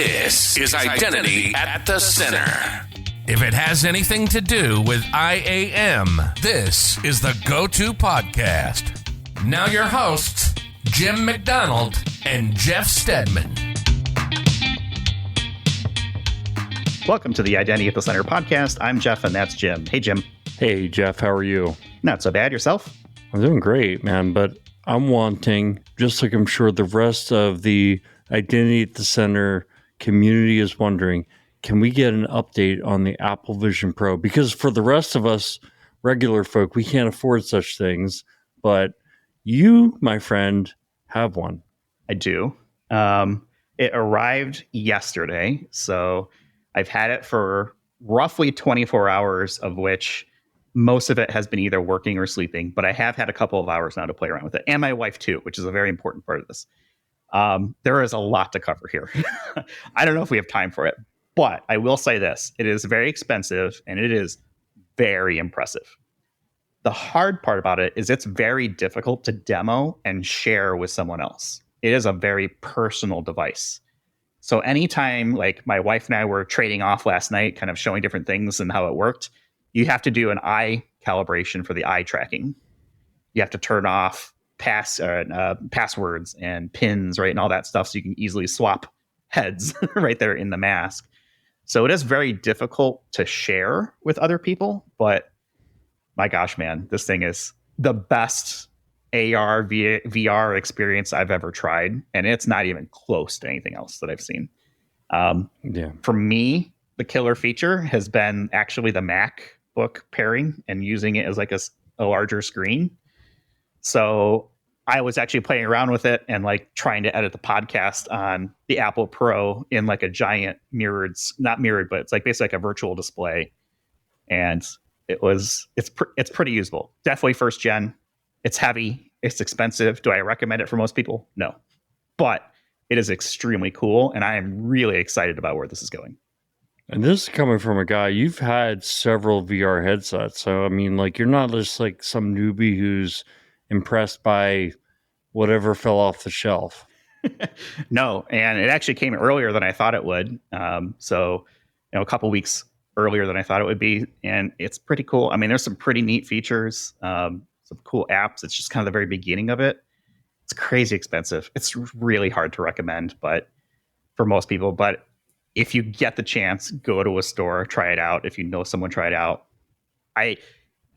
This is Identity at the Center. If it has anything to do with IAM, this is the go-to podcast. Now your hosts, Jim McDonald and Jeff Stedman. Welcome to the Identity at the Center podcast. I'm Jeff, and that's Jim. Hey, Jim. Hey, Jeff. How are you? Not so bad. Yourself? I'm doing great, man. But I'm wanting, just like I'm sure the rest of the Identity at the Center community is wondering, can we get an update on the Apple Vision Pro? Because for the rest of us regular folk, we can't afford such things. But you, my friend, have one. I do. It arrived yesterday, so I've had it for roughly 24 hours, of which most of it has been either working or sleeping. But I have had a couple of hours now to play around with it, and my wife too, which is a very important part of this. There is a lot to cover here. I don't know if we have time for it, but I will say this. It is very expensive, and it is very impressive. The hard part about it is it's very difficult to demo and share with someone else. It is a very personal device. So anytime, like, my wife and I were trading off last night, kind of showing different things and how it worked, you have to do an eye calibration for the eye tracking. You have to turn off passwords and pins, right, and all that stuff, so you can easily swap heads right there in the mask. So it is very difficult to share with other people, but my gosh, man, this thing is the best AR VR experience I've ever tried, and it's not even close to anything else that I've seen. For me, the killer feature has been actually the MacBook pairing and using it as like a larger screen. So I was actually playing around with it and like trying to edit the podcast on the Apple Pro in like a giant not mirrored, but it's like basically like a virtual display. And it's pretty usable. Definitely first gen. It's heavy. It's expensive. Do I recommend it for most people? No. But it is extremely cool, and I am really excited about where this is going. And this is coming from a guy, you've had several VR headsets. So, I mean, like, you're not just like some newbie who's impressed by whatever fell off the shelf. No, and it actually came earlier than I thought it would. So, a couple weeks earlier than I thought it would be, and it's pretty cool. I mean, there's some pretty neat features, some cool apps. It's just kind of the very beginning of it. It's crazy expensive. It's really hard to recommend, but for most people. But if you get the chance, go to a store, try it out. If you know someone, try it out.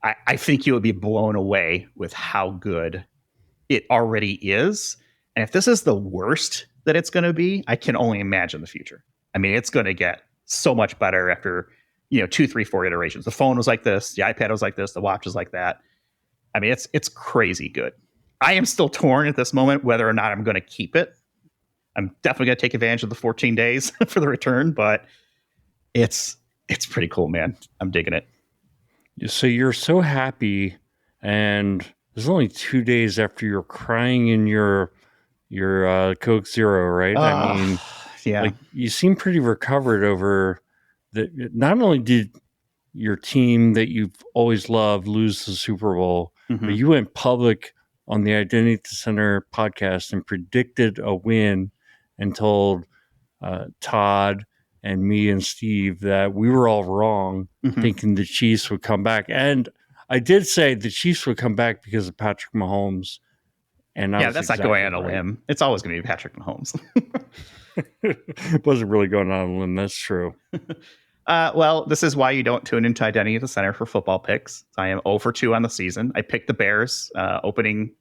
I think you would be blown away with how good it already is. And if this is the worst that it's going to be, I can only imagine the future. I mean, it's going to get so much better after, 2, 3, 4 iterations. The phone was like this. The iPad was like this. The watch was like that. I mean, it's crazy good. I am still torn at this moment whether or not I'm going to keep it. I'm definitely going to take advantage of the 14 days for the return, but it's pretty cool, man. I'm digging it. So you're so happy, and there's only 2 days after you're crying in your Coke Zero, right? I mean, yeah. Like, you seem pretty recovered over that. Not only did your team that you've always loved lose the Super Bowl, but you went public on the Identity Center podcast and predicted a win and told Todd and me and Steve that we were all wrong, thinking the Chiefs would come back. And I did say the Chiefs would come back because of Patrick Mahomes. And that's exactly not going on a limb. It's always going to be Patrick Mahomes. It wasn't really going on a limb. That's true. Well, this is why you don't tune into Identity at the Center for football picks. I am 0 for 2 on the season. I picked the Bears opening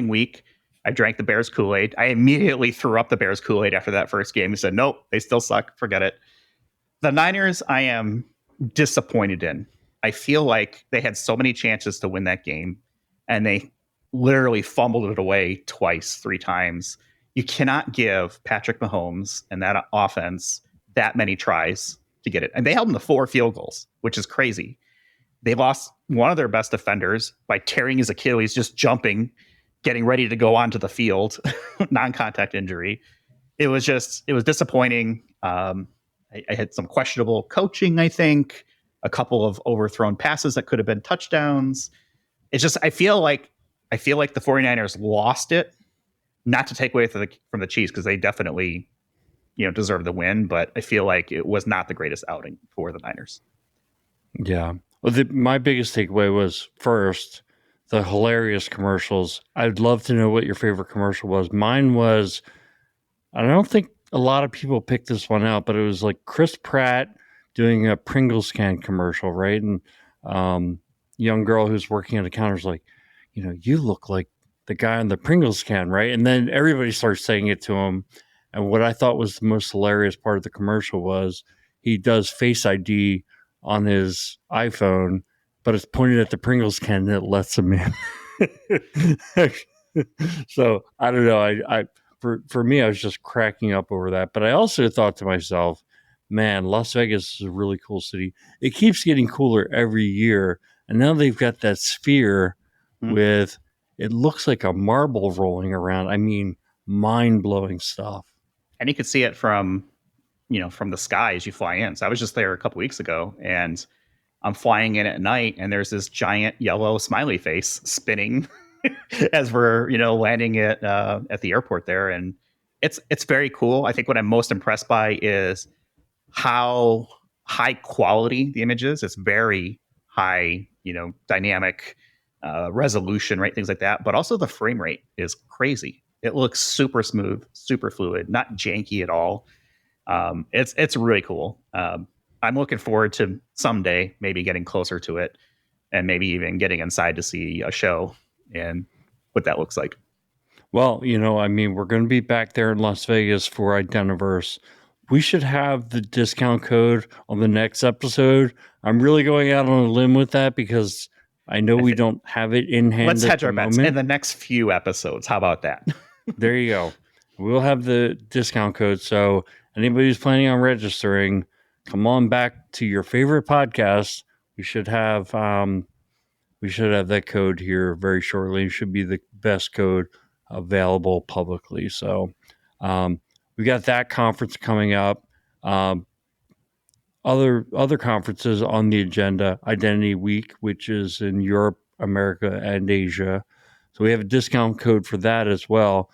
week. I drank the Bears Kool-Aid. I immediately threw up the Bears Kool-Aid after that first game. He said, nope, they still suck. Forget it. The Niners, I am disappointed in. I feel like they had so many chances to win that game, and they literally fumbled it away twice, 3 times. You cannot give Patrick Mahomes and that offense that many tries to get it. And they held them to 4 field goals, which is crazy. They lost one of their best defenders by tearing his Achilles, just jumping, getting ready to go onto the field, non-contact injury. It was disappointing. I had some questionable coaching, I think, a couple of overthrown passes that could have been touchdowns. It's just, I feel like the 49ers lost it, not to take away from the Chiefs, because they definitely deserve the win, but I feel like it was not the greatest outing for the Niners. Yeah. Well, my biggest takeaway was, first, the hilarious commercials. I'd love to know what your favorite commercial was. Mine was, I don't think a lot of people picked this one out, but it was like Chris Pratt doing a Pringles can commercial, right? And young girl who's working at a counter is like, you look like the guy on the Pringles can, right? And then everybody starts saying it to him. And what I thought was the most hilarious part of the commercial was he does Face ID on his iPhone, but it's pointed at the Pringles can and it lets him in. So I don't know. I for me, I was just cracking up over that. But I also thought to myself, man, Las Vegas is a really cool city. It keeps getting cooler every year. And now they've got that sphere with, it looks like a marble rolling around. I mean, mind-blowing stuff. And you could see it from the sky as you fly in. So I was just there a couple weeks ago, and I'm flying in at night, and there's this giant yellow smiley face spinning as we're landing at the airport there, and it's very cool. I think what I'm most impressed by is how high quality the image is. It's very high, dynamic resolution, right? Things like that. But also the frame rate is crazy. It looks super smooth, super fluid, not janky at all. It's really cool. I'm looking forward to someday maybe getting closer to it, and maybe even getting inside to see a show and what that looks like. Well, we're going to be back there in Las Vegas for Identiverse. We should have the discount code on the next episode. I'm really going out on a limb with that because I know we don't have it in hand. Let's hedge our bets in the next few episodes. How about that? There you go. We'll have the discount code. So anybody who's planning on registering, come on back to your favorite podcast. We should have that code here very shortly. It should be the best code available publicly. So we got that conference coming up. Other conferences on the agenda: Identity Week, which is in Europe, America, and Asia. So we have a discount code for that as well,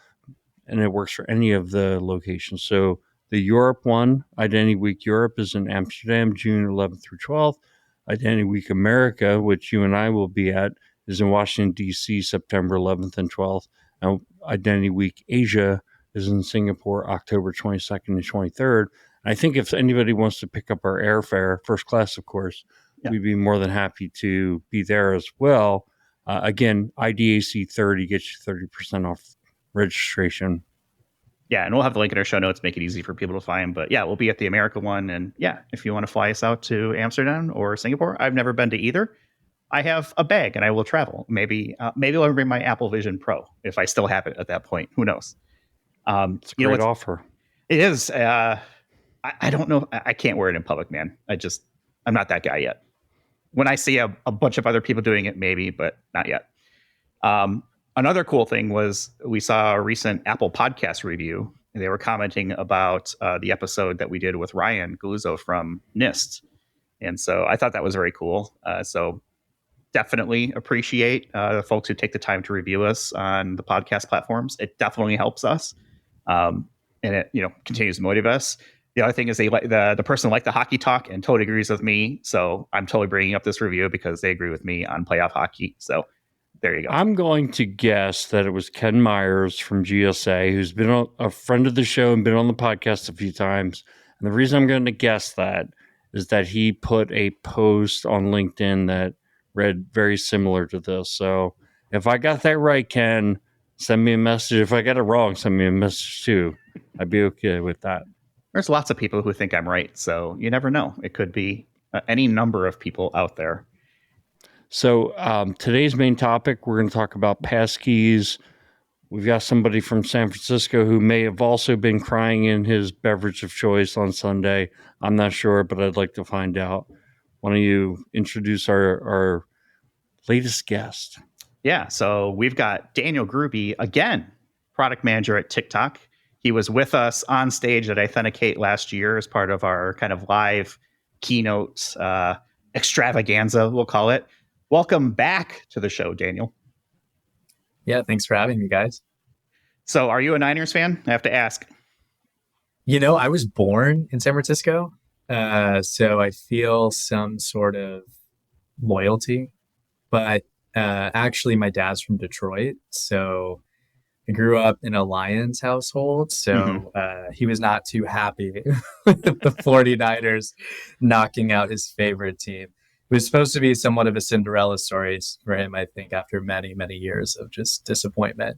and it works for any of the locations. So the Europe one, Identity Week Europe, is in Amsterdam, June 11th through 12th. Identity Week America, which you and I will be at, is in Washington, D.C., September 11th and 12th. Now, Identity Week Asia is in Singapore, October 22nd and 23rd. I think if anybody wants to pick up our airfare, first class, of course, we'd be more than happy to be there as well. Again, IDAC 30 gets you 30% off registration. Yeah, and we'll have the link in our show notes, make it easy for people to find. But yeah, we'll be at the America one. And yeah, if you want to fly us out to Amsterdam or Singapore, I've never been to either. I have a bag and I will travel. Maybe I'll bring my Apple Vision Pro if I still have it at that point. Who knows? It's a great offer. It is. I don't know. I can't wear it in public, man. I'm not that guy yet. When I see a bunch of other people doing it, maybe, but not yet. Another cool thing was we saw a recent Apple podcast review. And they were commenting about the episode that we did with Ryan Galuzzo from NIST. And so I thought that was very cool. So definitely appreciate the folks who take the time to review us on the podcast platforms. It definitely helps us. And it continues to motivate us. The other thing is the person liked the hockey talk and totally agrees with me. So I'm totally bringing up this review because they agree with me on playoff hockey. So there you go. I'm going to guess that it was Ken Myers from GSA, who's been a friend of the show and been on the podcast a few times. And the reason I'm going to guess that is that he put a post on LinkedIn that read very similar to this. So if I got that right, Ken, send me a message. If I got it wrong, send me a message too. I'd be okay with that. There's lots of people who think I'm right, so you never know. It could be any number of people out there. So today's main topic, we're going to talk about Passkeys. We've got somebody from San Francisco who may have also been crying in his beverage of choice on Sunday. I'm not sure, but I'd like to find out. Why don't you introduce our latest guest? Yeah, so we've got Daniel Grube, again, product manager at TikTok. He was with us on stage at Authenticate last year as part of our kind of live keynote extravaganza, we'll call it. Welcome back to the show, Daniel. Yeah, thanks for having me, guys. So are you a Niners fan? I have to ask. I was born in San Francisco, so I feel some sort of loyalty. But actually, my dad's from Detroit, so I grew up in a Lions household. So he was not too happy with the 49ers knocking out his favorite team. It was supposed to be somewhat of a Cinderella story for him, I think, after many, many years of just disappointment.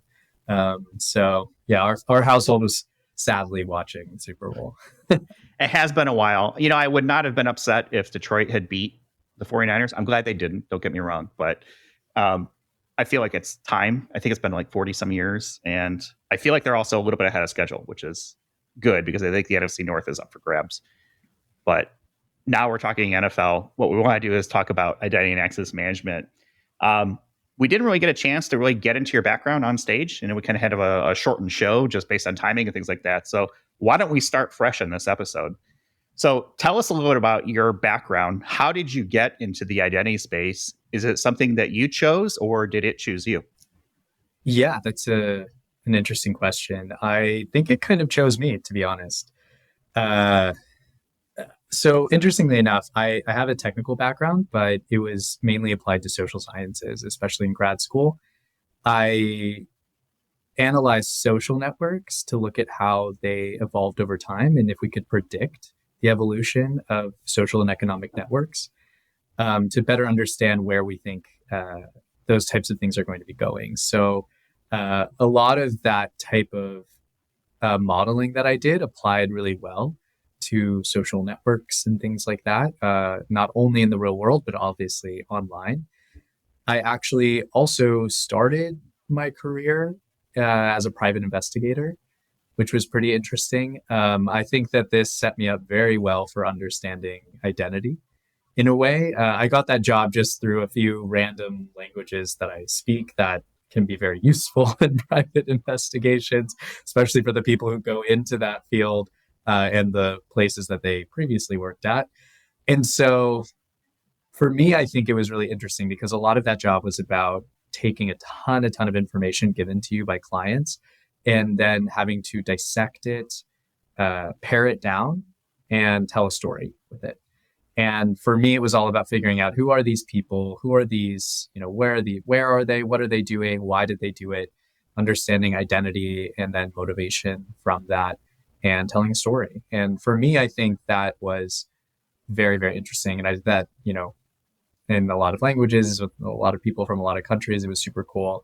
So yeah, our household was sadly watching the Super Bowl. It has been a while. I would not have been upset if Detroit had beat the 49ers. I'm glad they didn't. Don't get me wrong. But I feel like it's time. I think it's been like 40 some years. And I feel like they're also a little bit ahead of schedule, which is good because I think the NFC North is up for grabs. But now we're talking NFL. What we want to do is talk about identity and access management. We didn't really get a chance to really get into your background on stage. We kind of had a shortened show just based on timing and things like that. So why don't we start fresh in this episode? So tell us a little bit about your background. How did you get into the identity space? Is it something that you chose or did it choose you? Yeah, that's an interesting question. I think it kind of chose me, to be honest. So interestingly enough, I have a technical background, but it was mainly applied to social sciences, especially in grad school. I analyzed social networks to look at how they evolved over time and if we could predict the evolution of social and economic networks to better understand where we think those types of things are going to be going. So a lot of that type of modeling that I did applied really well to social networks and things like that, not only in the real world, but obviously online. I actually also started my career as a private investigator, which was pretty interesting. I think that this set me up very well for understanding identity. In a way, I got that job just through a few random languages that I speak that can be very useful in private investigations, especially for the people who go into that field and the places that they previously worked at. And so for me, I think it was really interesting because a lot of that job was about taking a ton of information given to you by clients and then having to dissect it, pare it down, and tell a story with it. And for me, it was all about figuring out who are these people, who are these, where are they, what are they doing, why did they do it, understanding identity and then motivation from that, and telling a story. And for me, I think that was very, very interesting. And I did that, in a lot of languages with a lot of people from a lot of countries. It was super cool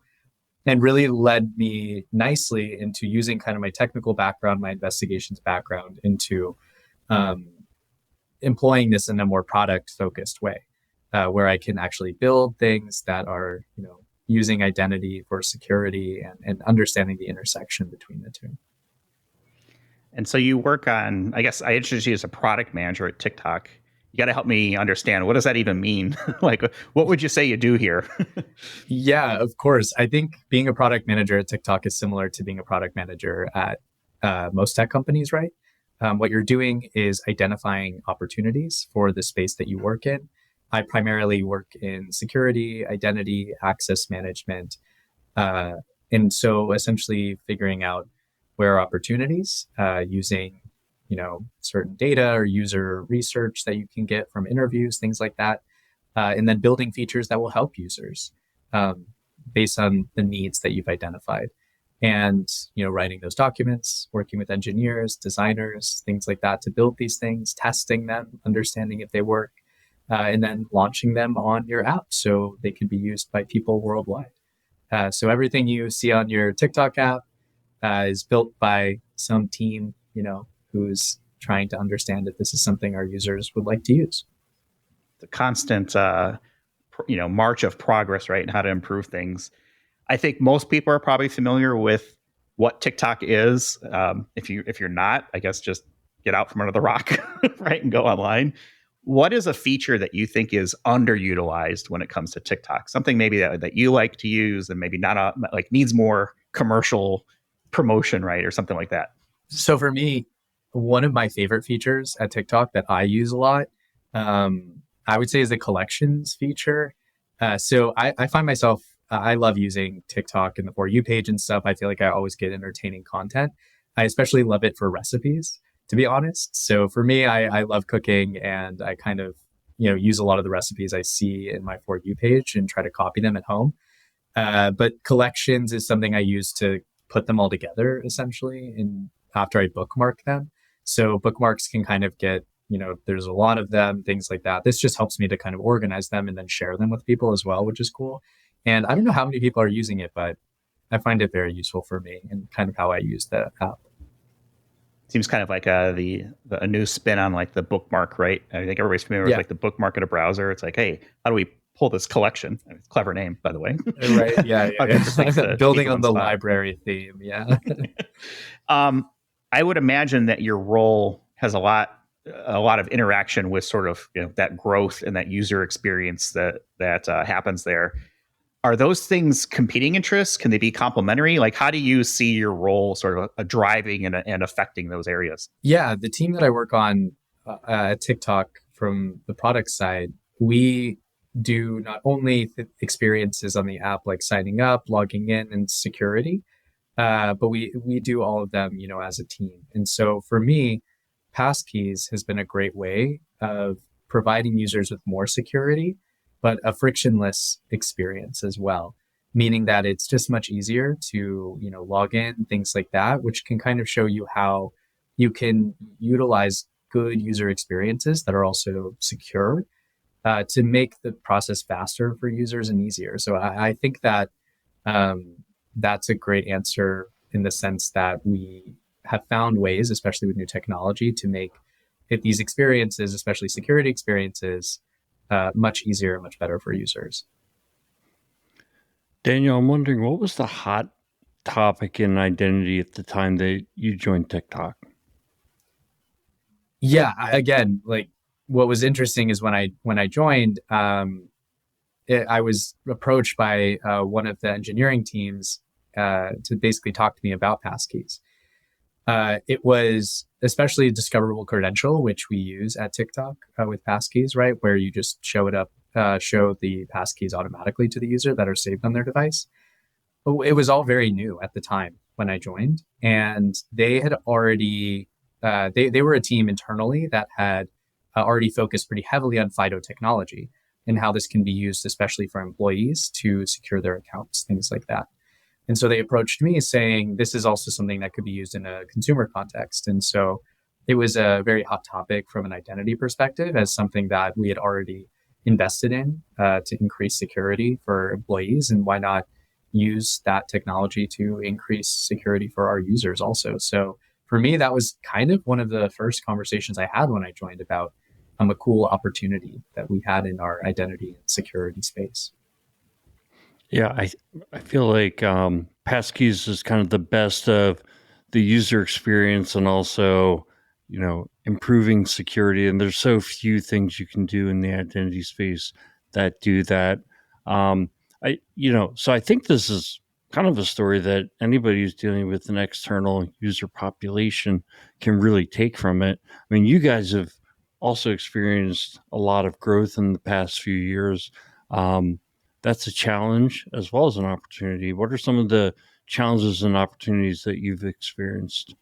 and really led me nicely into using kind of my technical background, my investigations background into employing this in a more product focused way, where I can actually build things that are, using identity for security and understanding the intersection between the two. And so you work on, I guess I introduced you as a product manager at TikTok. You got to help me understand, what does that even mean? Like, what would you say you do here? Yeah, of course. I think being a product manager at TikTok is similar to being a product manager at most tech companies, right? What you're doing is identifying opportunities for the space that you work in. I primarily work in security, identity, access management. And so essentially figuring out where are opportunities using, certain data or user research that you can get from interviews, things like that. And then building features that will help users based on the needs that you've identified. And, writing those documents, working with engineers, designers, things like that to build these things, testing them, understanding if they work, and then launching them on your app so they can be used by people worldwide. So everything you see on your TikTok app is built by some team, who's trying to understand if this is something our users would like to use. The constant, march of progress, right? And how to improve things. I think most people are probably familiar with what TikTok is. If you're not, I guess just get out from under the rock, right, and go online. What is a feature that you think is underutilized when it comes to TikTok? Something maybe that you like to use and maybe not needs more commercial promotion, right, or something like that. So for me, one of my favorite features at TikTok that I use a lot, I would say, is the collections feature. So I find myself, I love using TikTok and the For You page and stuff. I feel like I always get entertaining content. I especially love it for recipes. to be honest. So for me, I love cooking, and I kind of, use a lot of the recipes I see in my For You page and try to copy them at home. But collections is something I use to put them all together essentially, and after I bookmark them. So bookmarks can kind of get, there's a lot of them, things like that. This just helps me to kind of organize them and then share them with people as well, which is cool. And I don't know how many people are using it, but I find it very useful for me and kind of how I use the app. Seems kind of like a new spin on like the bookmark, right? I think everybody's familiar with like the bookmark in a browser. It's like, hey, how do we pull this collection? I mean, clever name, by the way. Right? Yeah. Building on the library theme. Yeah. I would imagine that your role has a lot of interaction with sort of that growth and that user experience that happens there. Are those things competing interests? Can they be complementary? Like, how do you see your role sort of driving and affecting those areas? Yeah, the team that I work on at TikTok from the product side, we do not only experiences on the app like signing up, logging in, and security, but we do all of them, as a team. And so for me, Passkeys has been a great way of providing users with more security, but a frictionless experience as well, meaning that it's just much easier to, log in, things like that, which can kind of show you how you can utilize good user experiences that are also secure to make the process faster for users and easier. So I think that that's a great answer in the sense that we have found ways, especially with new technology, to make these experiences, especially security experiences, much easier and much better for users. Daniel, I'm wondering, what was the hot topic in identity at the time that you joined TikTok? Yeah, again, like what was interesting is when I joined, I was approached by one of the engineering teams to basically talk to me about Passkeys. It was especially a discoverable credential, which we use at TikTok with Passkeys, right? Where you just show the Passkeys automatically to the user that are saved on their device. It was all very new at the time when I joined, and they had already, they were a team internally that had already focused pretty heavily on FIDO technology and how this can be used, especially for employees to secure their accounts, things like that. And so they approached me saying, this is also something that could be used in a consumer context. And so it was a very hot topic from an identity perspective as something that we had already invested in to increase security for employees. And why not use that technology to increase security for our users also? So for me, that was kind of one of the first conversations I had when I joined about a cool opportunity that we had in our identity and security space. Yeah, I feel like Passkeys is kind of the best of the user experience and also, improving security. And there's so few things you can do in the identity space that do that. So I think this is kind of a story that anybody who's dealing with an external user population can really take from it. I mean, you guys have also experienced a lot of growth in the past few years. That's a challenge as well as an opportunity. What are some of the challenges and opportunities that you've experienced?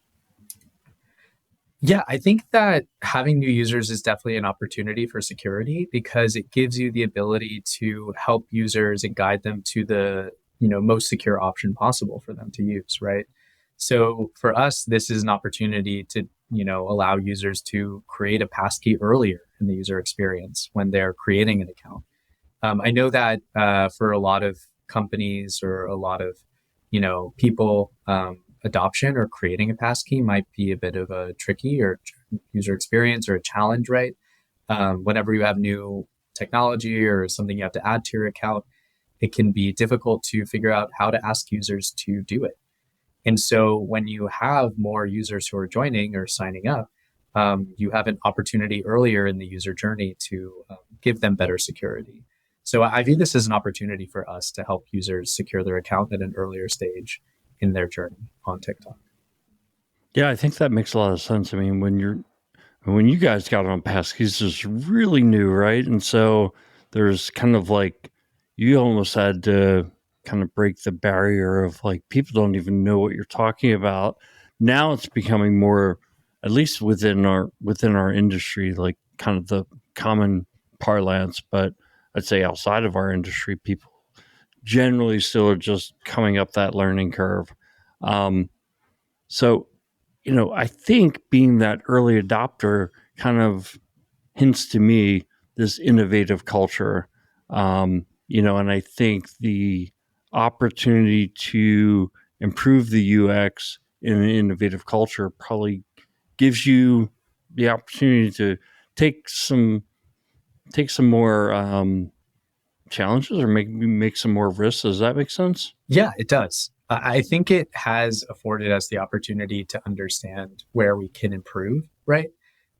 Yeah, I think that having new users is definitely an opportunity for security because it gives you the ability to help users and guide them to the most secure option possible for them to use, right? So for us, this is an opportunity to allow users to create a passkey earlier in the user experience when they're creating an account. I know that for a lot of companies or a lot of, people, adoption or creating a passkey might be a bit of a tricky or user experience or a challenge, right? Whenever you have new technology or something you have to add to your account, it can be difficult to figure out how to ask users to do it. And so when you have more users who are joining or signing up, you have an opportunity earlier in the user journey to give them better security. So I view this as an opportunity for us to help users secure their account at an earlier stage in their journey on TikTok. Yeah, I think that makes a lot of sense. I mean, when you guys got on Passkeys, it's really new, right? And so there's kind of like, you almost had to kind of break the barrier of like, people don't even know what you're talking about. Now it's becoming more at least within our industry, like kind of the common parlance, but I'd say outside of our industry, people generally still are just coming up that learning curve. So, I think being that early adopter kind of hints to me this innovative culture, and I think the opportunity to improve the UX in an innovative culture probably gives you the opportunity to take some more challenges or make some more risks. Does that make sense? Yeah, it does. I think it has afforded us the opportunity to understand where we can improve, right?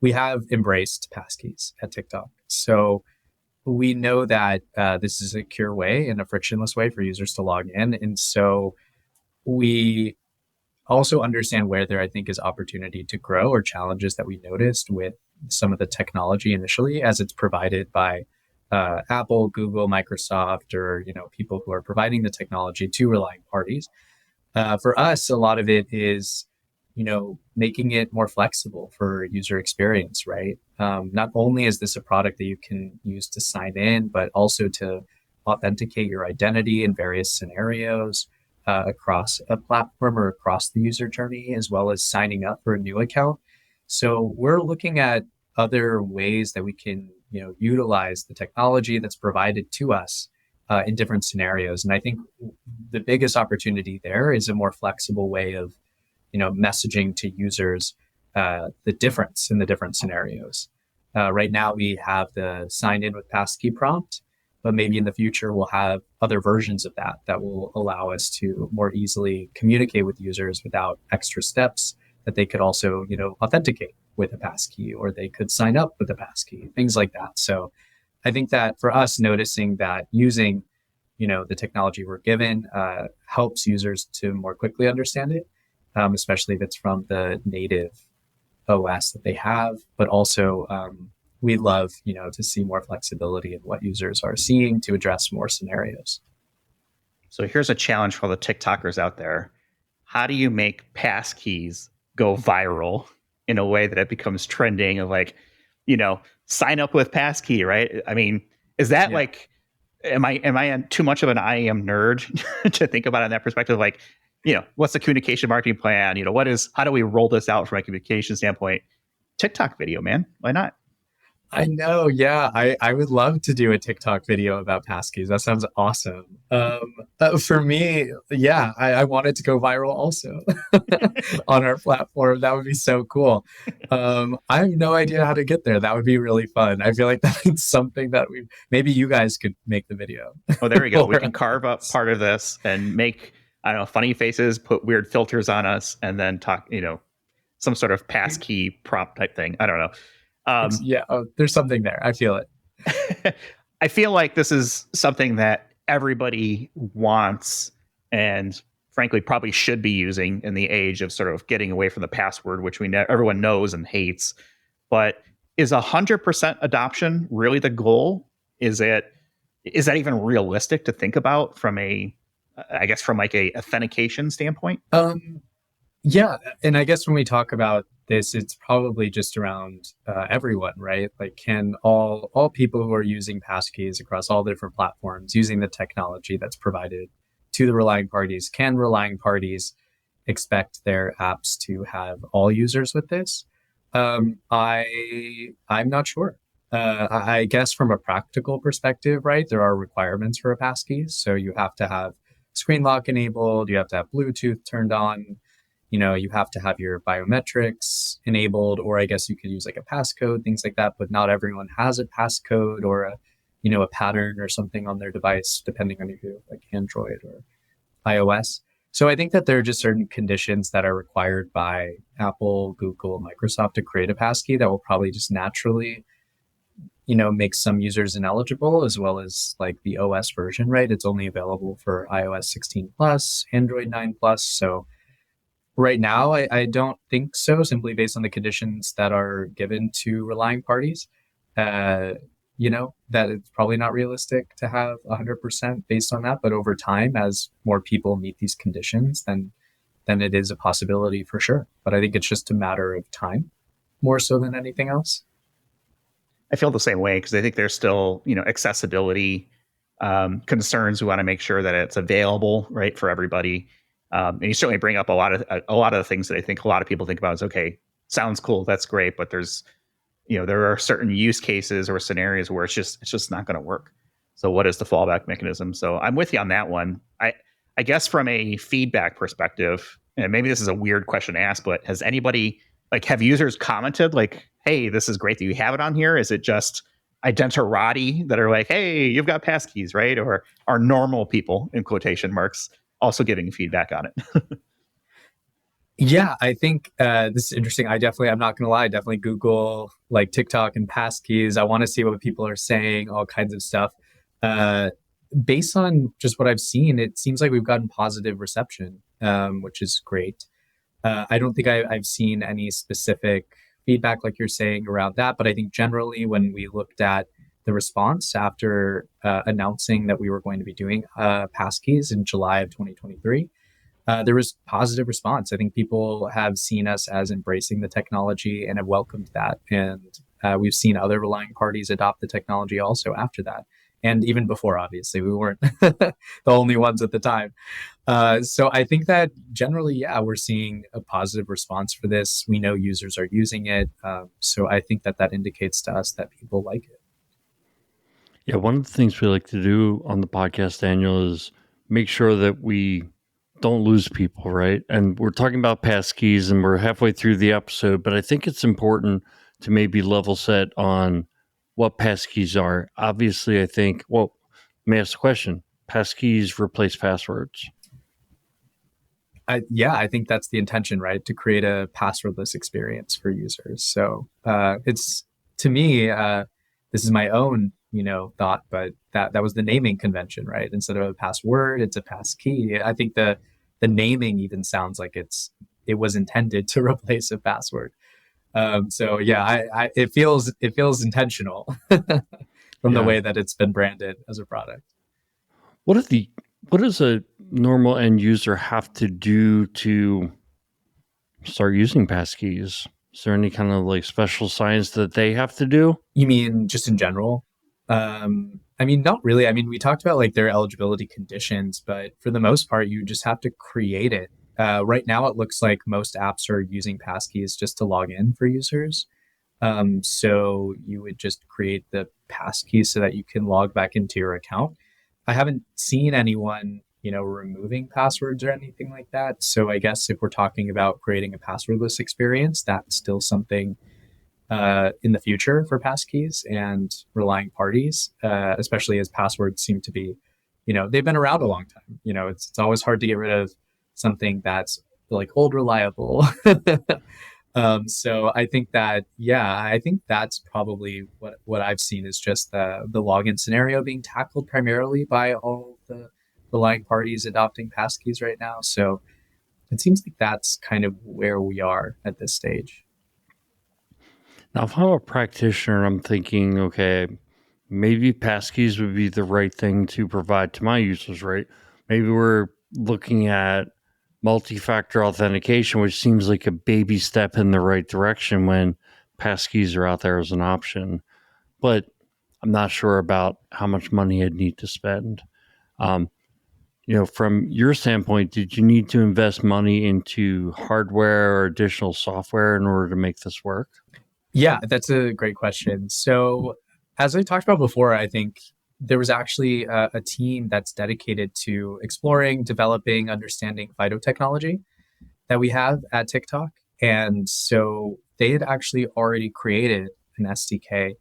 We have embraced Passkeys at TikTok. So we know that this is a secure way and a frictionless way for users to log in. And so we also understand where there, I think, is opportunity to grow or challenges that we noticed with some of the technology initially as it's provided by Apple, Google, Microsoft, or people who are providing the technology to relying parties. For us, a lot of it is making it more flexible for user experience, right? Not only is this a product that you can use to sign in, but also to authenticate your identity in various scenarios across a platform or across the user journey, as well as signing up for a new account. So we're looking at other ways that we can utilize the technology that's provided to us in different scenarios. And I think the biggest opportunity there is a more flexible way of messaging to users the difference in the different scenarios. Right now we have the sign in with passkey prompt, but maybe in the future we'll have other versions of that will allow us to more easily communicate with users without extra steps, that they could also authenticate with a passkey, or they could sign up with a passkey, things like that. So I think that for us, noticing that using the technology we're given helps users to more quickly understand it, especially if it's from the native OS that they have. But also, we love to see more flexibility in what users are seeing to address more scenarios. So here's a challenge for all the TikTokers out there. How do you make passkeys go viral in a way that it becomes trending of sign up with passkey, right? I mean, is that am I too much of an IAM nerd to think about it in that perspective? What's the communication marketing plan? How do we roll this out from a communication standpoint? TikTok video, man. Why not? I know. Yeah. I would love to do a TikTok video about passkeys. That sounds awesome. For me, yeah, I want it to go viral also on our platform. That would be so cool. I have no idea how to get there. That would be really fun. I feel like that's something that maybe you guys could make the video. Oh, there we go. We can carve up part of this and make, I don't know, funny faces, put weird filters on us, and then talk, some sort of passkey prompt type thing. I don't know. There's something there. I feel it. I feel like this is something that everybody wants and frankly probably should be using in the age of sort of getting away from the password, which everyone knows and hates. But is 100% adoption really the goal? Is that even realistic to think about from a authentication standpoint? Yeah. And I guess when we talk about this, it's probably just around everyone, right? Like, can all people who are using passkeys across all the different platforms using the technology that's provided to the relying parties, can relying parties expect their apps to have all users with this? I'm not sure. I guess from a practical perspective, right, there are requirements for a passkey. So you have to have screen lock enabled, you have to have Bluetooth turned on, you have to have your biometrics enabled, or I guess you could use like a passcode, things like that. But not everyone has a passcode or a pattern or something on their device, depending on if you have like Android or iOS. So I think that there are just certain conditions that are required by Apple, Google, Microsoft to create a passkey that will probably just naturally, make some users ineligible, as well as like the OS version, right? It's only available for iOS 16 plus, Android 9 plus. So right now, I don't think so, simply based on the conditions that are given to relying parties. That it's probably not realistic to have 100% based on that. But over time, as more people meet these conditions, then then it is a possibility for sure. But I think it's just a matter of time more so than anything else. I feel the same way because I think there's still, accessibility concerns. We want to make sure that it's available, right, for everybody. And you certainly bring up a lot of the things that I think a lot of people think about is, okay, sounds cool, that's great, but there's, there are certain use cases or scenarios where it's just not going to work. So what is the fallback mechanism? So I'm with you on that one. I guess from a feedback perspective, and maybe this is a weird question to ask, but has anybody, like, have users commented like, hey, this is great that you have it on here? Is it just identirati that are like, hey, you've got Passkeys, right? Or are normal people, in quotation marks, also giving feedback on it? Yeah, I think this is interesting. I'm not going to lie, I definitely Google like TikTok and Passkeys. I want to see what people are saying, all kinds of stuff. Based on just what I've seen, it seems like we've gotten positive reception, which is great. I don't think I've seen any specific feedback like you're saying around that, but I think generally when we looked at the response after announcing that we were going to be doing Passkeys in July of 2023, there was positive response. I think people have seen us as embracing the technology and have welcomed that. And we've seen other relying parties adopt the technology also after that. And even before, obviously, we weren't the only ones at the time. So I think that generally, yeah, we're seeing a positive response for this. We know users are using it. So I think that indicates to us that people like it. Yeah, one of the things we like to do on the podcast, Daniel, is make sure that we don't lose people, right? And we're talking about Passkeys and we're halfway through the episode, but I think it's important to maybe level set on what Passkeys are. Obviously, I think, well, let me ask the question. Passkeys replace passwords. I think that's the intention, right? To create a passwordless experience for users. So it's, to me, this is my own, thought, but that was the naming convention, right? Instead of a password, it's a passkey. I think the naming even sounds like it was intended to replace a password. So yeah, it feels intentional from the way that it's been branded as a product. What does a normal end user have to do to start using Passkeys? Is there any kind of like special science that they have to do? You mean just in general? Not really. We talked about like their eligibility conditions, but for the most part, you just have to create it. Right now, it looks like most apps are using Passkeys just to log in for users. So you would just create the passkey so that you can log back into your account. I haven't seen anyone, removing passwords or anything like that. So I guess if we're talking about creating a passwordless experience, that's still something in the future for Passkeys and relying parties, especially as passwords seem to be, they've been around a long time. It's always hard to get rid of something that's like old reliable. So I think that, I think that's probably what I've seen is just the login scenario being tackled primarily by all the relying parties adopting Passkeys right now. So it seems like that's kind of where we are at this stage. Now, if I'm a practitioner, I'm thinking, okay, maybe Passkeys would be the right thing to provide to my users, right? Maybe we're looking at multi-factor authentication, which seems like a baby step in the right direction when Passkeys are out there as an option. But I'm not sure about how much money I'd need to spend. From your standpoint, did you need to invest money into hardware or additional software in order to make this work? Yeah, that's a great question. So as I talked about before, I think there was actually a team that's dedicated to exploring, developing, understanding phytotechnology that we have at TikTok. And so they had actually already created an SDK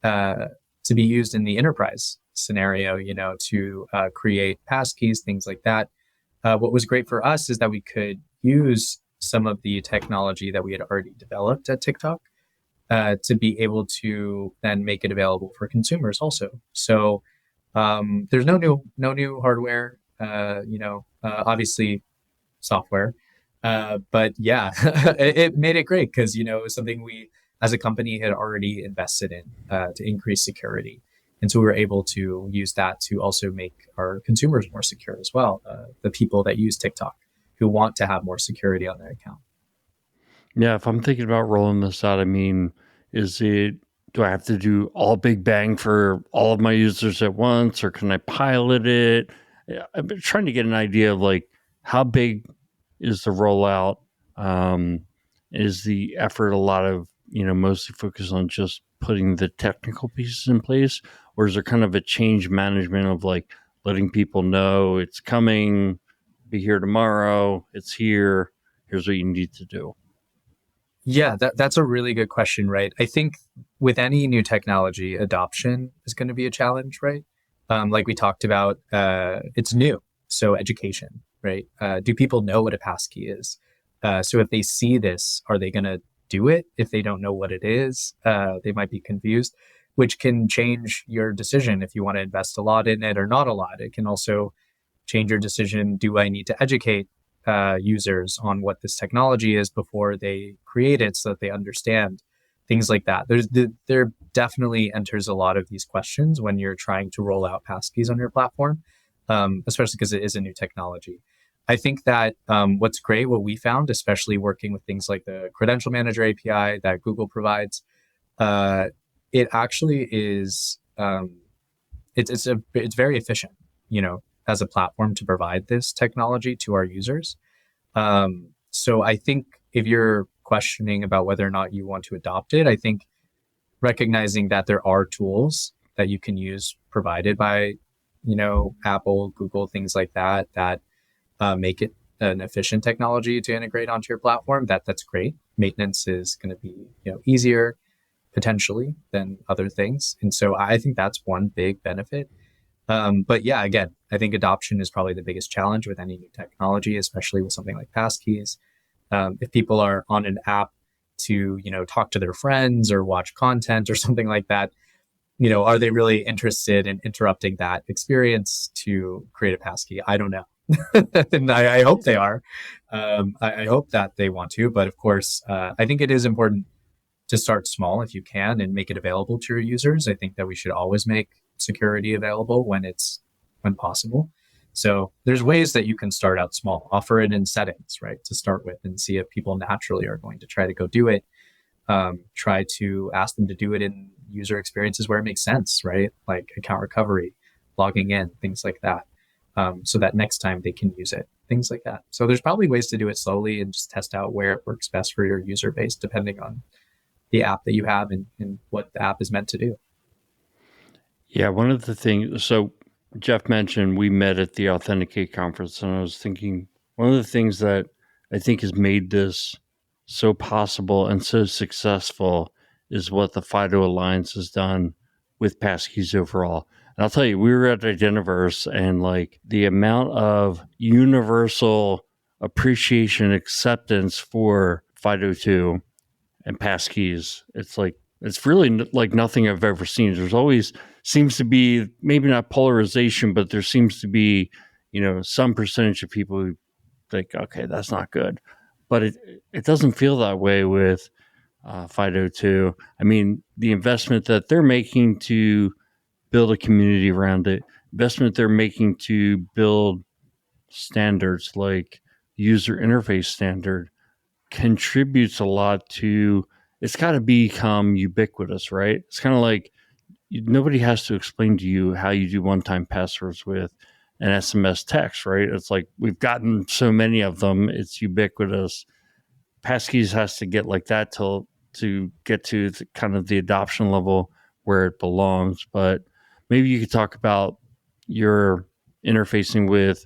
to be used in the enterprise scenario, to create passkeys, things like that. What was great for us is that we could use some of the technology that we had already developed at TikTok to be able to then make it available for consumers also. So there's no new hardware, obviously software. But yeah, it made it great because, it was something we as a company had already invested in to increase security. And so we were able to use that to also make our consumers more secure as well, the people that use TikTok, who want to have more security on their account. Yeah, if I'm thinking about rolling this out, I mean, do I have to do all big bang for all of my users at once, or can I pilot it? I've been trying to get an idea of like how big is the rollout? Is the effort a lot of, mostly focused on just putting the technical pieces in place, or is there kind of a change management of like letting people know it's coming, be here tomorrow, it's here, here's what you need to do? Yeah, that's a really good question, right? I think with any new technology, adoption is going to be a challenge, right? Like we talked about, it's new. So education, right? Do people know what a passkey is? So if they see this, are they going to do it? If they don't know what it is, they might be confused, which can change your decision if you want to invest a lot in it or not a lot. It can also change your decision. Do I need to educate users on what this technology is before they create it so that they understand things like that? There definitely enters a lot of these questions when you're trying to roll out passkeys on your platform, especially because it is a new technology. I think that what's great, what we found, especially working with things like the Credential Manager API that Google provides, it actually is it's very efficient, as a platform to provide this technology to our users. So I think if you're questioning about whether or not you want to adopt it, I think recognizing that there are tools that you can use provided by, Apple, Google, things like that, that make it an efficient technology to integrate onto your platform, that's great. Maintenance is going to be, easier potentially than other things. And so I think that's one big benefit. But yeah, again, I think adoption is probably the biggest challenge with any new technology, especially with something like Passkeys. If people are on an app to, talk to their friends or watch content or something like that, are they really interested in interrupting that experience to create a passkey? I don't know. And I hope they are. I hope that they want to. But of course, I think it is important to start small if you can and make it available to your users. I think that we should always make security available when possible. So there's ways that you can start out small, offer it in settings, right, to start with, and see if people naturally are going to try to go do it. Try to ask them to do it in user experiences where it makes sense, right? Like account recovery, logging in, things like that. So that next time they can use it, things like that. So there's probably ways to do it slowly and just test out where it works best for your user base, depending on the app that you have and what the app is meant to do. Yeah, one of the things, so Jeff mentioned we met at the Authenticate conference, and I was thinking one of the things that I think has made this so possible and so successful is what the FIDO Alliance has done with Passkeys overall. And I'll tell you, we were at Identiverse, and like the amount of universal appreciation, acceptance for FIDO2 and Passkeys, it's really like nothing I've ever seen. There's always seems to be, maybe not polarization, but there seems to be, some percentage of people who think, okay, that's not good. But it doesn't feel that way with FIDO2. I mean, the investment that they're making to build a community around it, investment they're making to build standards like user interface standard, contributes a lot to, it's got to become ubiquitous, right? It's kind of like nobody has to explain to you how you do one-time passwords with an SMS text, right? It's like we've gotten so many of them, it's ubiquitous. Passkeys has to get like that to get to kind of the adoption level where it belongs. But maybe you could talk about your interfacing with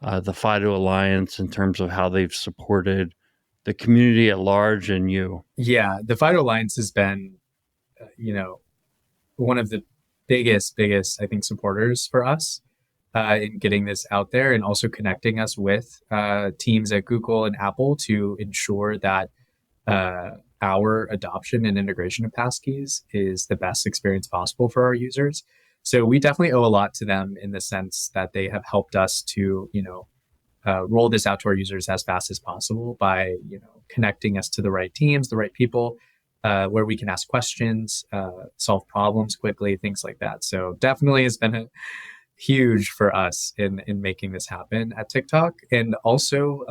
the FIDO Alliance in terms of how they've supported the community at large and you. Yeah, the FIDO Alliance has been, one of the biggest, I think, supporters for us in getting this out there, and also connecting us with teams at Google and Apple to ensure that our adoption and integration of Passkeys is the best experience possible for our users. So we definitely owe a lot to them in the sense that they have helped us to, roll this out to our users as fast as possible by, connecting us to the right teams, the right people, where we can ask questions, solve problems quickly, things like that. So definitely has been a huge for us in making this happen at TikTok. And also,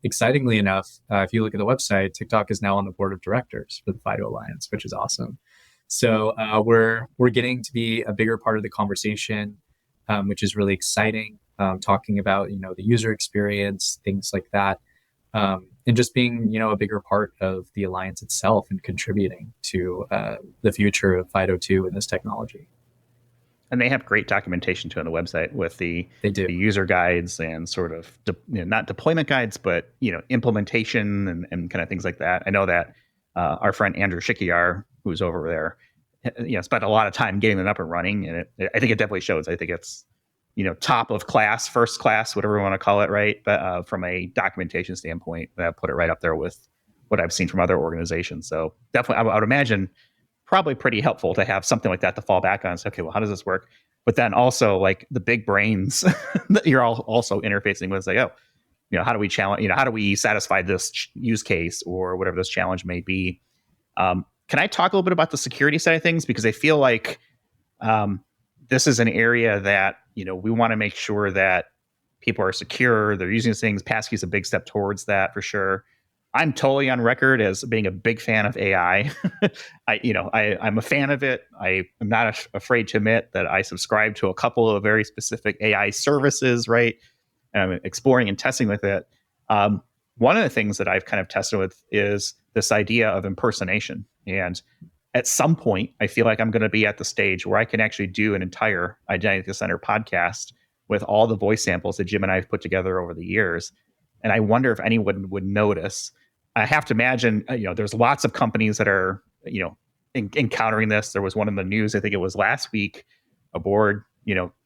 excitingly enough, if you look at the website, TikTok is now on the board of directors for the FIDO Alliance, which is awesome. So we're getting to be a bigger part of the conversation, which is really exciting. Talking about the user experience, things like that, and just being a bigger part of the alliance itself and contributing to the future of FIDO2 and this technology. And they have great documentation too on the website with the user guides and sort of not deployment guides, but implementation and kind of things like that. I know that our friend Andrew Shikiar, who's over there, spent a lot of time getting it up and running, and I think it definitely shows. I think it's top of class, first class, whatever you want to call it, right? But from a documentation standpoint, that put it right up there with what I've seen from other organizations. So definitely, I would imagine probably pretty helpful to have something like that to fall back on. So, okay, well, how does this work? But then also like the big brains that you're all also interfacing with, like, how do we challenge, how do we satisfy this use case or whatever this challenge may be? Can I talk a little bit about the security side of things? Because I feel like this is an area that, we want to make sure that people are secure. They're using these things. Passkeys is a big step towards that for sure. I'm totally on record as being a big fan of AI. I'm a fan of it. I am not afraid to admit that I subscribe to a couple of very specific AI services, right? And I'm exploring and testing with it. One of the things that I've kind of tested with is this idea of impersonation. And at some point, I feel like I'm going to be at the stage where I can actually do an entire Identity Center podcast with all the voice samples that Jim and I have put together over the years. And I wonder if anyone would notice. I have to imagine, there's lots of companies that are, encountering this. There was one in the news, I think it was last week, aboard,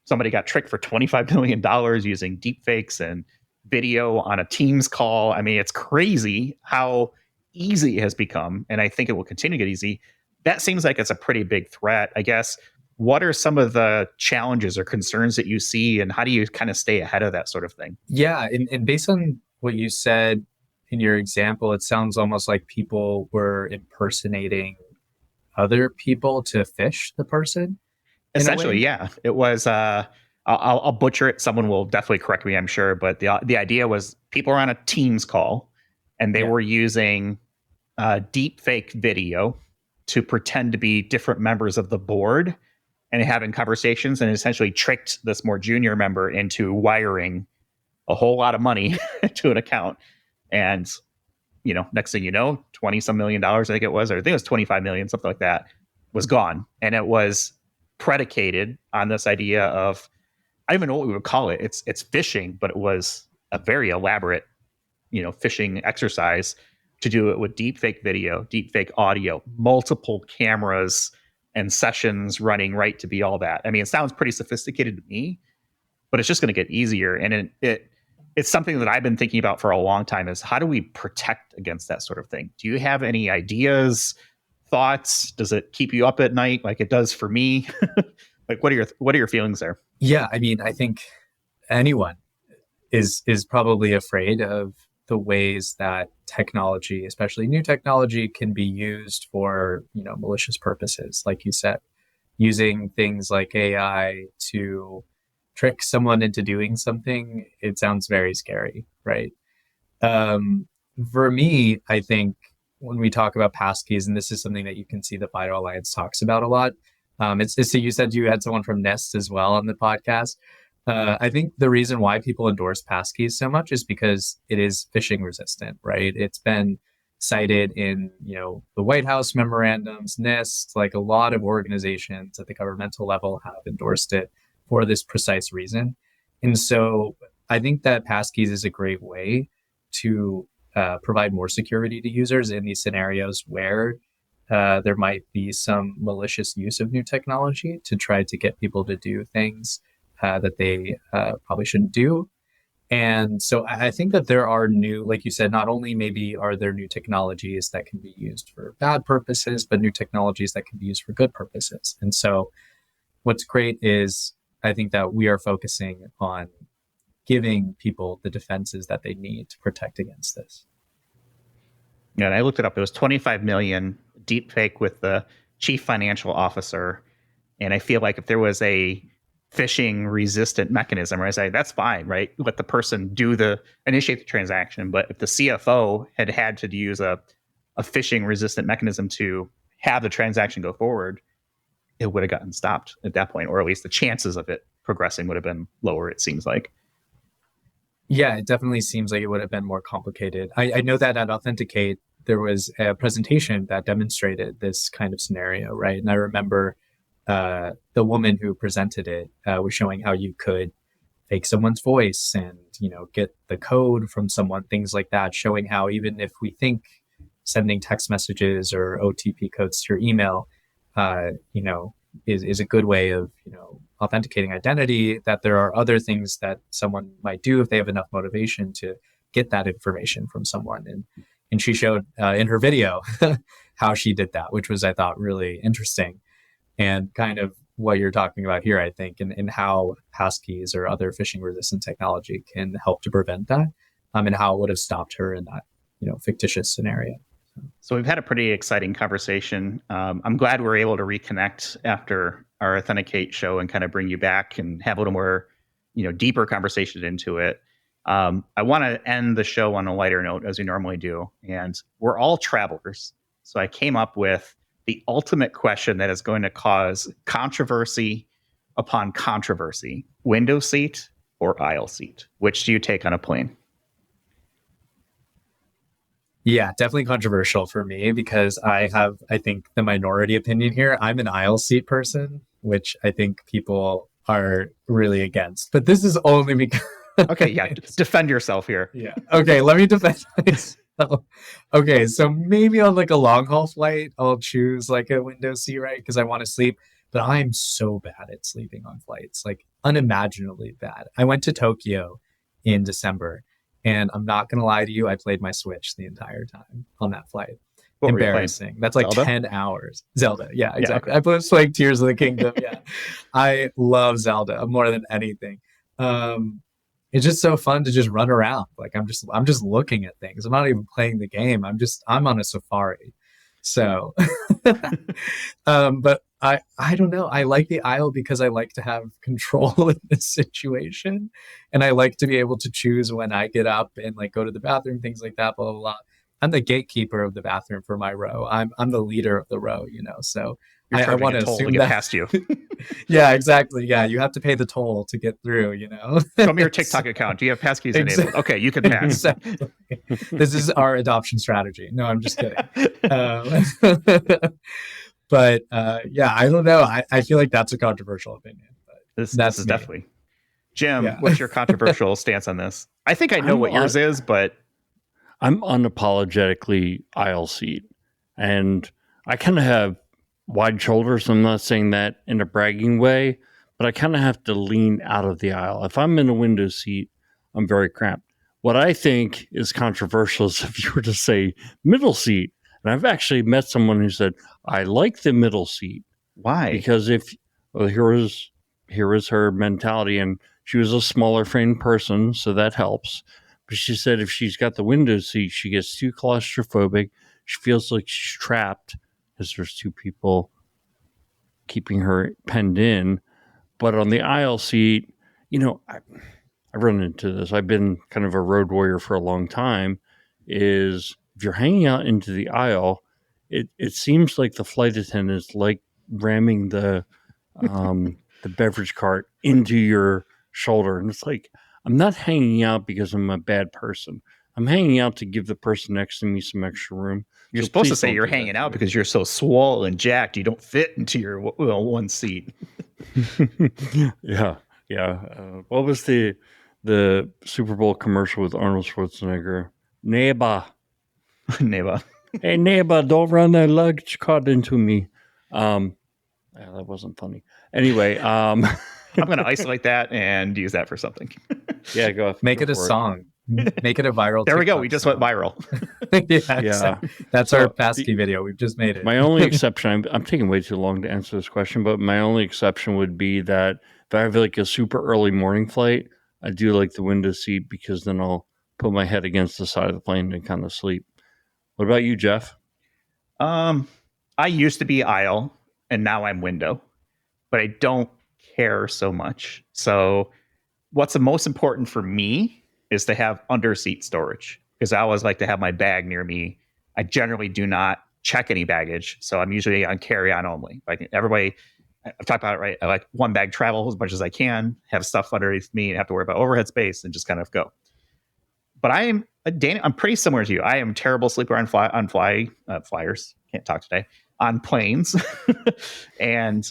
somebody got tricked for $25 million using deepfakes and video on a Teams call. I mean, it's crazy how easy it has become. And I think it will continue to get easy. That seems like it's a pretty big threat. I guess, what are some of the challenges or concerns that you see, and how do you kind of stay ahead of that sort of thing? Yeah, and based on what you said in your example, it sounds almost like people were impersonating other people to phish the person. Essentially, yeah. It was, I'll butcher it. Someone will definitely correct me, I'm sure. But the idea was people were on a Teams call, and they were using deep fake video to pretend to be different members of the board and having conversations, and essentially tricked this more junior member into wiring a whole lot of money to an account. And, next thing you know, 20 some $million, I think it was, or I think it was 25 million, something like that, was gone. And it was predicated on this idea of, I don't even know what we would call it. It's phishing, but it was a very elaborate, phishing exercise to do it with deepfake video, deepfake audio, multiple cameras and sessions running right to be all that. I mean, it sounds pretty sophisticated to me, but it's just going to get easier. And it's something that I've been thinking about for a long time, is how do we protect against that sort of thing? Do you have any ideas, thoughts? Does it keep you up at night like it does for me? Like, what are your feelings there? Yeah, I mean, I think anyone is probably afraid of the ways that technology, especially new technology, can be used for, malicious purposes. Like you said, using things like AI to trick someone into doing something, it sounds very scary, right? For me, I think when we talk about passkeys, and this is something that you can see the FIDO Alliance talks about a lot. So you said you had someone from NIST as well on the podcast. I think the reason why people endorse passkeys so much is because it is phishing resistant, right? It's been cited in, the White House memorandums, NIST, like a lot of organizations at the governmental level have endorsed it for this precise reason. And so I think that passkeys is a great way to provide more security to users in these scenarios where there might be some malicious use of new technology to try to get people to do things that they probably shouldn't do. And so I think that there are new, like you said, not only maybe are there new technologies that can be used for bad purposes, but new technologies that can be used for good purposes. And so what's great is I think that we are focusing on giving people the defenses that they need to protect against this. Yeah, and I looked it up. It was 25 million deepfake with the chief financial officer. And I feel like if there was a phishing resistant mechanism, right? I say that's fine, right? Let the person initiate the transaction. But if the CFO had to use a phishing resistant mechanism to have the transaction go forward, it would have gotten stopped at that point, or at least the chances of it progressing would have been lower, it seems like. Yeah, it definitely seems like it would have been more complicated. I know that at Authenticate, there was a presentation that demonstrated this kind of scenario, right? And I remember the woman who presented it was showing how you could fake someone's voice and, get the code from someone, things like that, showing how even if we think sending text messages or OTP codes to your email, is a good way of, authenticating identity, that there are other things that someone might do if they have enough motivation to get that information from someone. And she showed in her video how she did that, which was, I thought, really interesting and kind of what you're talking about here, I think, and how Passkeys or other phishing resistant technology can help to prevent that, and how it would have stopped her in that, fictitious scenario. So we've had a pretty exciting conversation. I'm glad we're able to reconnect after our Authenticate show and kind of bring you back and have a little more, deeper conversation into it. I want to end the show on a lighter note, as we normally do. And we're all travelers. So I came up with the ultimate question that is going to cause controversy upon controversy. Window seat or aisle seat? Which do you take on a plane? Yeah, definitely controversial for me because I have, I think, the minority opinion here. I'm an aisle seat person, which I think people are really against. But this is only because... Okay, yeah, defend yourself here. Yeah. Okay, let me defend myself. Okay, so maybe on like a long haul flight, I'll choose like a window seat, right? Because I want to sleep. But I'm so bad at sleeping on flights, like unimaginably bad. I went to Tokyo in December. And I'm not going to lie to you, I played my Switch the entire time on that flight. What Embarrassing. That's like Zelda? 10 hours. Zelda. Yeah, exactly. Yeah, okay. I was playing Tears of the Kingdom. Yeah. I love Zelda more than anything. It's just so fun to just run around. Like I'm just looking at things. I'm not even playing the game. I'm on a safari. So, but I don't know. I like the aisle because I like to have control in this situation. And I like to be able to choose when I get up and like go to the bathroom, things like that, blah, blah, blah. I'm the gatekeeper of the bathroom for my row. I'm the leader of the row, so I want to assume get that past you. Yeah, exactly. Yeah, you have to pay the toll to get through, Show me your TikTok account. Do you have Passkeys enabled? Okay, you can pass. Exactly. This is our adoption strategy. No, I'm just kidding. But yeah, I don't know. I feel like that's a controversial opinion. But This is me. definitely. Jim, Yeah. what's your controversial stance on this? I think I know what yours is, but I'm unapologetically aisle seat. And I kind of have wide shoulders. I'm not saying that in a bragging way, but I kind of have to lean out of the aisle. If I'm in a window seat, I'm very cramped. What I think is controversial is if you were to say middle seat. And I've actually met someone who said, I like the middle seat. why? Because here was her mentality, and she was a smaller framed person, so that helps. But she said if she's got the window seat, she gets too claustrophobic. She feels like she's trapped because there's two people keeping her penned in. But on the aisle seat, I run into this. I've been kind of a road warrior for a long time. Is if you're hanging out into the aisle, it seems like the flight attendants like ramming the beverage cart into your shoulder, and it's like I'm not hanging out because I'm a bad person. I'm hanging out to give the person next to me some extra room. You're So supposed to please say don't you're do that hanging to out me. because you're so swole and jacked. You don't fit into your one seat. Yeah. What was the Super Bowl commercial with Arnold Schwarzenegger? Neighbor. Neva. Hey, neighbor, don't run that luggage cart into me. Yeah, that wasn't funny. Anyway, I'm going to isolate that and use that for something. yeah, go. Make it a for song. Make it a viral. There we go. TikTok We just song. went viral. Yeah, Yeah. that's So our Passkey video. We've just made it. My only exception, I'm taking way too long to answer this question, but my only exception would be that if I have like a super early morning flight, I do like the window seat because then I'll put my head against the side of the plane and kind of sleep. What about you, Jeff? I used to be aisle and now I'm window, but I don't care so much. So what's the most important for me is to have under seat storage, because I always like to have my bag near me. I generally do not check any baggage, so I'm usually on carry-on only. Like everybody, I've talked about it, right? I like one bag travel as much as I can, have stuff underneath me and have to worry about overhead space and just kind of go. But I'm pretty similar to you. I am a terrible sleeper on flyers. Can't talk today. On planes. And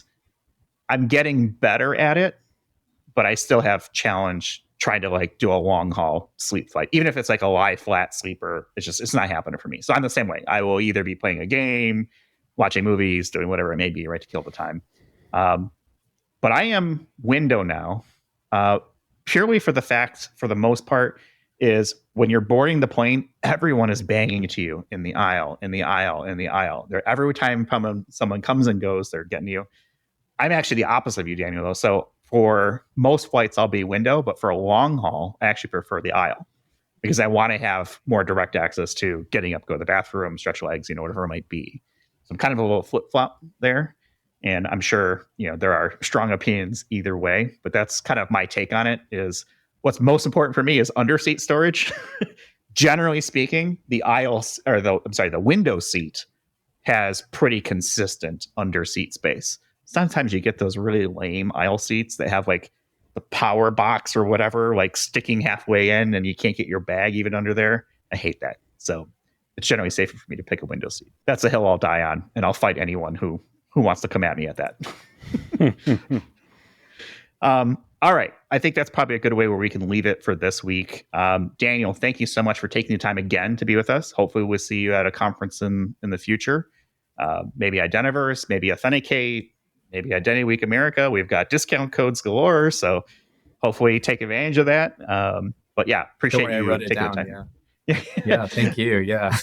I'm getting better at it, but I still have challenge trying to like do a long haul sleep flight. Even if it's like a lie flat sleeper, it's not happening for me. So I'm the same way. I will either be playing a game, watching movies, doing whatever it may be, right, to kill the time. But I am window now, purely for the fact, for the most part, is when you're boarding the plane, everyone is banging into you in the aisle, in the aisle, in the aisle. Every time someone comes and goes, they're getting you. I'm actually the opposite of you, Daniel, though. So for most flights, I'll be window, but for a long haul, I actually prefer the aisle because I want to have more direct access to getting up, go to the bathroom, stretch legs, whatever it might be. So I'm kind of a little flip-flop there. And I'm sure, there are strong opinions either way, but that's kind of my take on it. Is what's most important for me is under seat storage. Generally speaking, the window seat has pretty consistent under seat space. Sometimes you get those really lame aisle seats that have like the power box or whatever, like sticking halfway in and you can't get your bag even under there. I hate that. So it's generally safer for me to pick a window seat. That's a hill I'll die on, and I'll fight anyone who wants to come at me at that. All right. I think that's probably a good way where we can leave it for this week. Daniel, thank you so much for taking the time again to be with us. Hopefully we'll see you at a conference in the future. Maybe Identiverse, maybe Authenticate, maybe Identity Week America. We've got discount codes galore, so hopefully take advantage of that. But yeah, appreciate you taking the time. Yeah, thank you. Yeah.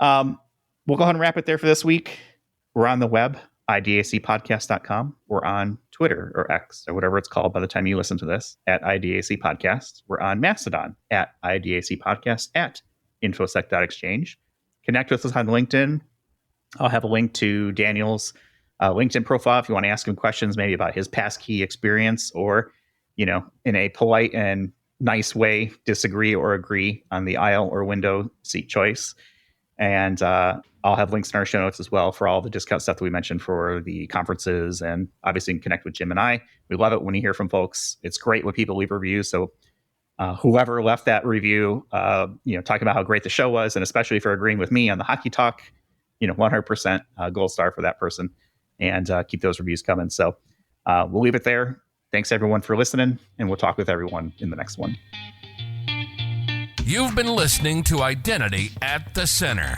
We'll go ahead and wrap it there for this week. We're on the web, idacpodcast.com. We're on Twitter or X or whatever it's called by the time you listen to this, at IDAC Podcast. We're on Mastodon at IDAC Podcast at infosec.exchange. Connect with us on LinkedIn. I'll have a link to Daniel's LinkedIn profile if you want to ask him questions maybe about his passkey experience, or, in a polite and nice way, disagree or agree on the aisle or window seat choice. And I'll have links in our show notes as well for all the discount stuff that we mentioned for the conferences. And obviously you can connect with Jim and I. We love it when you hear from folks. It's great when people leave reviews. So whoever left that review, talking about how great the show was, and especially for agreeing with me on the hockey talk, 100% gold star for that person. And keep those reviews coming. So we'll leave it there. Thanks everyone for listening, and we'll talk with everyone in the next one. You've been listening to Identity at the Center.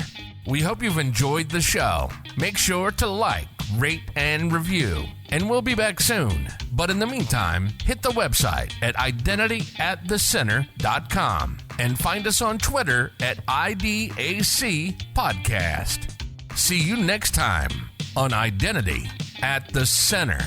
We hope you've enjoyed the show. Make sure to like, rate, and review. And we'll be back soon. But in the meantime, hit the website at identityatthecenter.com and find us on Twitter at IDAC Podcast. See you next time on Identity at the Center.